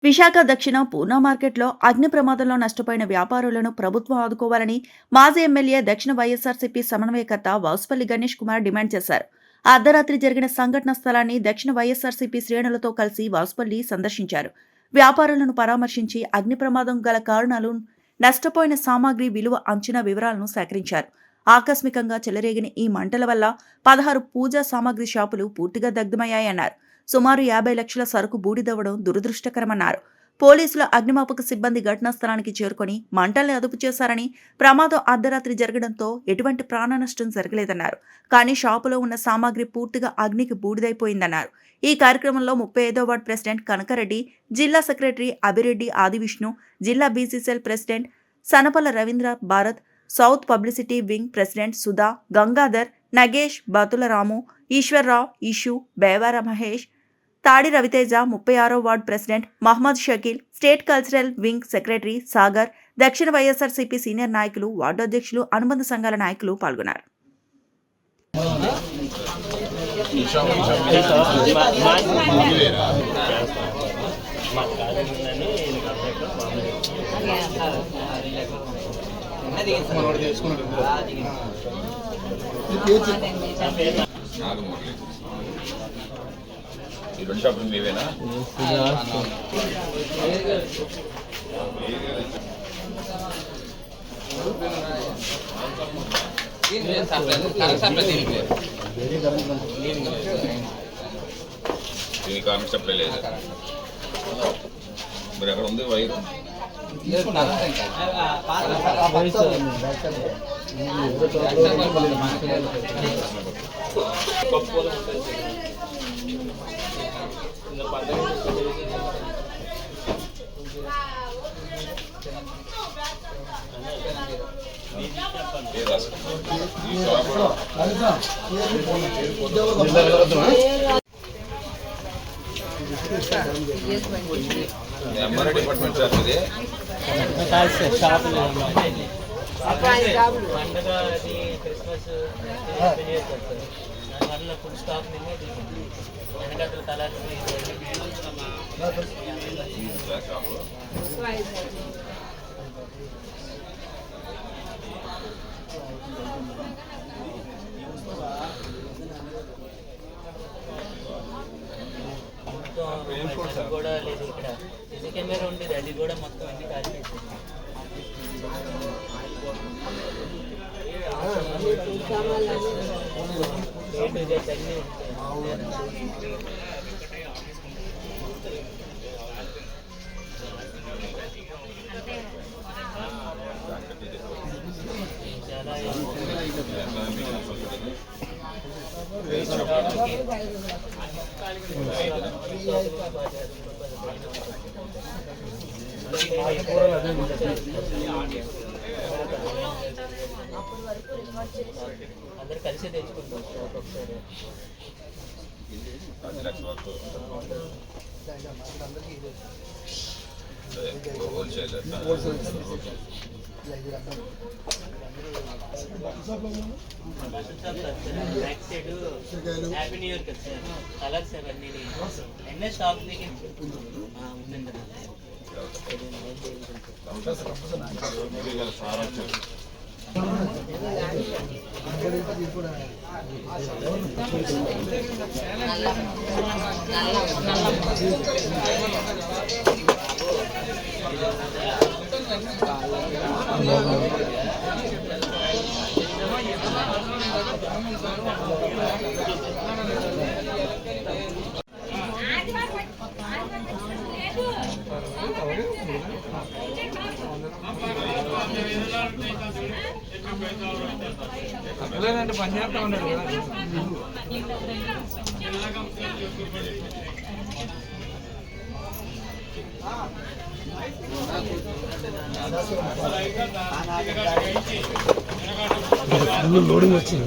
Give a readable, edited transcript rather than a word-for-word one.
విశాఖ దక్షిణ పూనా మార్కెట్లో అగ్ని ప్రమాదంలో నష్టపోయిన వ్యాపారులను ప్రభుత్వం ఆదుకోవాలని మాజీ ఎమ్మెల్యే దక్షిణ వైఎస్ఆర్సీపీ సమన్వయకర్త వాసుపల్లి గణేష్ కుమార్ డిమాండ్ చేశారు. అర్ధరాత్రి జరిగిన సంఘటన స్థలాన్ని దక్షిణ వైఎస్ఆర్సీపీ శ్రేణులతో కలిసి వాసుపల్లి సందర్శించారు. వ్యాపారులను పరామర్శించి అగ్ని ప్రమాదం గల కారణాలు, నష్టపోయిన సామాగ్రి విలువ అంచనా వివరాలను సేకరించారు. ఆకస్మికంగా చెలరేగిన ఈ మంటల వల్ల 16 పూజా సామాగ్రి షాపులు పూర్తిగా దగ్ధమయ్యాయన్నారు. సుమారు 50 లక్షల సరుకు బూడిదవ్వడం దురదృష్టకరమన్నారు. పోలీసుల అగ్నిమాపక సిబ్బంది ఘటనా స్థలానికి చేరుకొని మంటల్ని అదుపు చేశారని, ప్రమాదం అర్ధరాత్రి జరగడంతో ఎటువంటి ప్రాణ నష్టం జరగలేదన్నారు. కానీ షాపులో ఉన్న సామాగ్రి పూర్తిగా అగ్నికి బూడిదైపోయిందన్నారు. ఈ కార్యక్రమంలో 35వ వార్డు ప్రెసిడెంట్ కనకరెడ్డి, జిల్లా సెక్రటరీ అభిరెడ్డి ఆదివిష్ణు, జిల్లా BCCL president Sanapala Ravindra Bharat, south publicity wing president Sudha, Gangadhar, Nagesh, Batula Ramu, Eshwarrao, Ishu, Bevara Mahesh, Tadi Raviteja, 36వ ward president Mohammed Shakeel, state cultural wing secretary Sagar, దక్షిణ వైఎస్ఆర్సీపీ సీనియర్ నాయకులు, వార్డు అధ్యక్షులు, అనుబంధ సంఘాల నాయకులు పాల్గొన్నారు. ఈ రెండు షాపులు మీవేనా? దీని కరెంట్ సప్లై లేదు. మరి ఎక్కడ ఉంది వైరు? ఎంఆర్ఐ డిపార్ట్మెంట్ సార్ ఇది. పండుగ అది క్రిస్మస్ దానివల్ల ఫుల్ స్టాక్ వెనకట్ల తలారి కూడా లేదు. ఇక్కడ సీసీ కెమెరా ఉండేది, అది కూడా మొత్తం అన్ని ఖాళీ చేసింది. అందరు కలిసి తెచ్చుకుంటాం ఒకసారి. Back side happy new year కదా సార్, కలర్స్ అవన్నీ ఎన్నే స్టాక్ దిగి ఉందండి. లేదంటే పని చేస్తా ఉన్నాడు కదా. లోడింగ్ వచ్చింది.